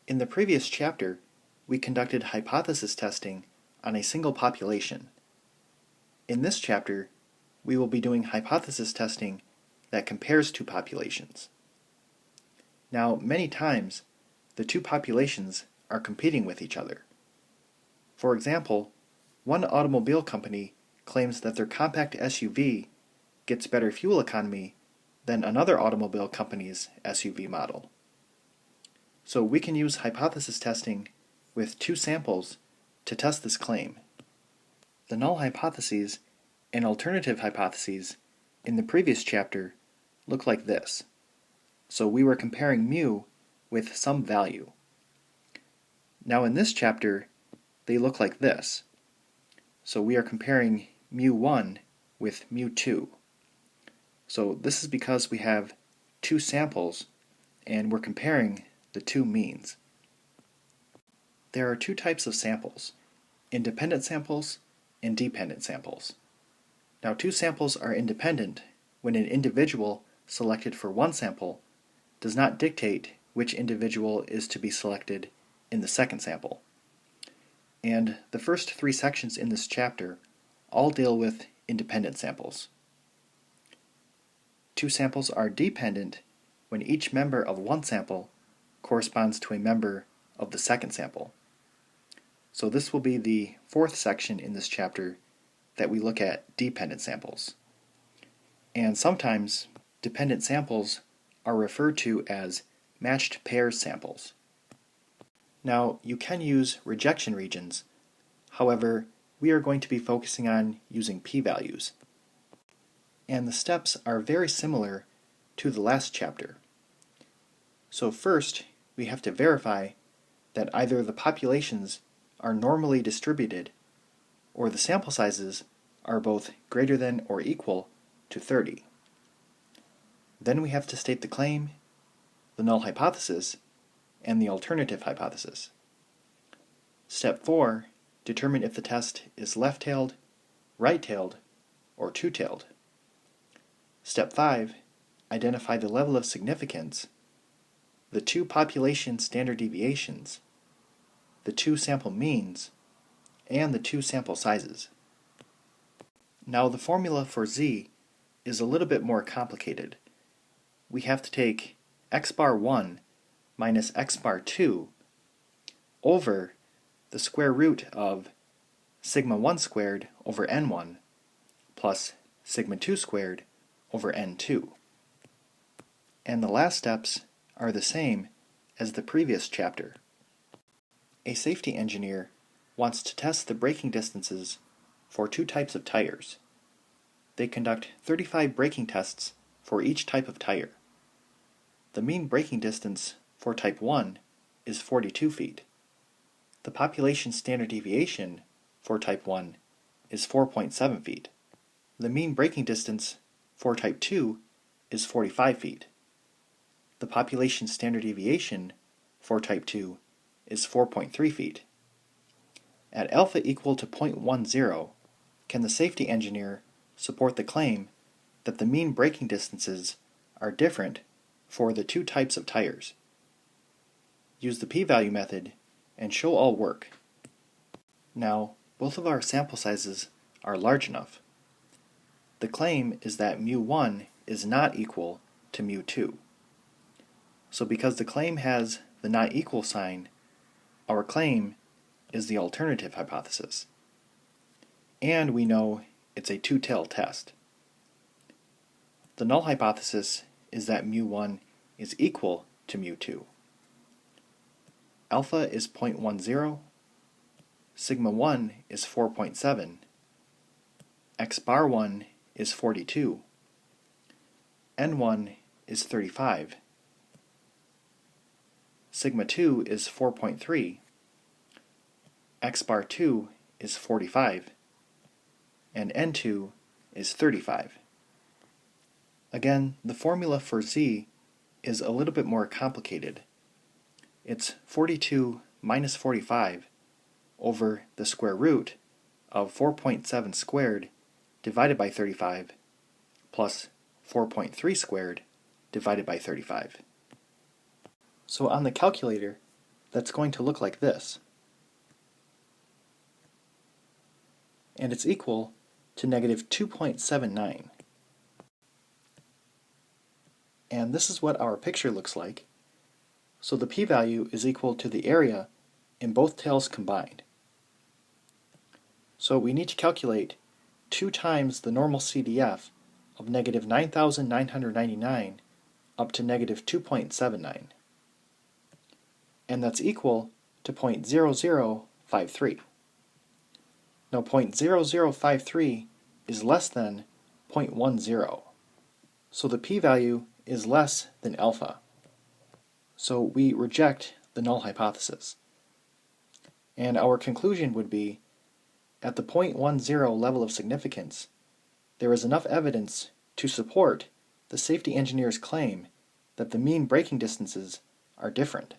In the previous chapter, we conducted hypothesis testing on a single population. In this chapter, we will be doing hypothesis testing that compares two populations. Now, many times, the two populations are competing with each other. For example, one automobile company claims that their compact SUV gets better fuel economy than another automobile company's SUV model. So we can use hypothesis testing with two samples to test this claim. The null hypotheses and alternative hypotheses in the previous chapter look like this. So we were comparing mu with some value. Now in this chapter, they look like this. So we are comparing mu1 with mu2. So this is because we have two samples and we're comparing the two means. There are two types of samples, independent samples and dependent samples. Now two samples are independent when an individual selected for one sample does not dictate which individual is to be selected in the second sample. And the first three sections in this chapter all deal with independent samples. Two samples are dependent when each member of one sample corresponds to a member of the second sample. So this will be the fourth section in this chapter that we look at dependent samples. And sometimes dependent samples are referred to as matched pairs samples. Now you can use rejection regions, however we are going to be focusing on using p-values. And the steps are very similar to the last chapter. So first, we have to verify that either the populations are normally distributed or the sample sizes are both greater than or equal to 30. Then we have to state the claim, the null hypothesis, and the alternative hypothesis. Step 4, determine if the test is left-tailed, right-tailed, or two-tailed. Step 5, identify the level of significance, the two population standard deviations, the two sample means, and the two sample sizes. Now the formula for z is a little bit more complicated. We have to take x bar 1 minus x bar 2 over the square root of sigma 1 squared over n1 plus sigma 2 squared over n2. And the last steps are the same as the previous chapter. A safety engineer wants to test the braking distances for two types of tires. They conduct 35 braking tests for each type of tire. The mean braking distance for type 1 is 42 feet. The population standard deviation for type 1 is 4.7 feet. The mean braking distance for type 2 is 45 feet. The population standard deviation for type 2 is 4.3 feet. At alpha equal to 0.10, can the safety engineer support the claim that the mean braking distances are different for the two types of tires? Use the p-value method and show all work. Now, both of our sample sizes are large enough. The claim is that mu1 is not equal to mu2. So because the claim has the not equal sign, our claim is the alternative hypothesis. And we know it's a two-tail test. The null hypothesis is that mu1 is equal to mu2. Alpha is 0.10, sigma 1 is 4.7, x bar 1 is 42, n1 is 35, sigma 2 is 4.3, x bar 2 is 45, and n2 is 35. Again, the formula for z is a little bit more complicated. It's 42 minus 45 over the square root of 4.7 squared divided by 35 plus 4.3 squared divided by 35. So on the calculator, that's going to look like this. And it's equal to negative 2.79. And this is what our picture looks like. So the p-value is equal to the area in both tails combined. So we need to calculate 2 times the normal CDF of negative 9,999 up to negative 2.79. And that's equal to 0.0053. Now 0.0053 is less than 0.10. So the p-value is less than alpha. So we reject the null hypothesis. And our conclusion would be, at the 0.10 level of significance, there is enough evidence to support the safety engineer's claim that the mean braking distances are different.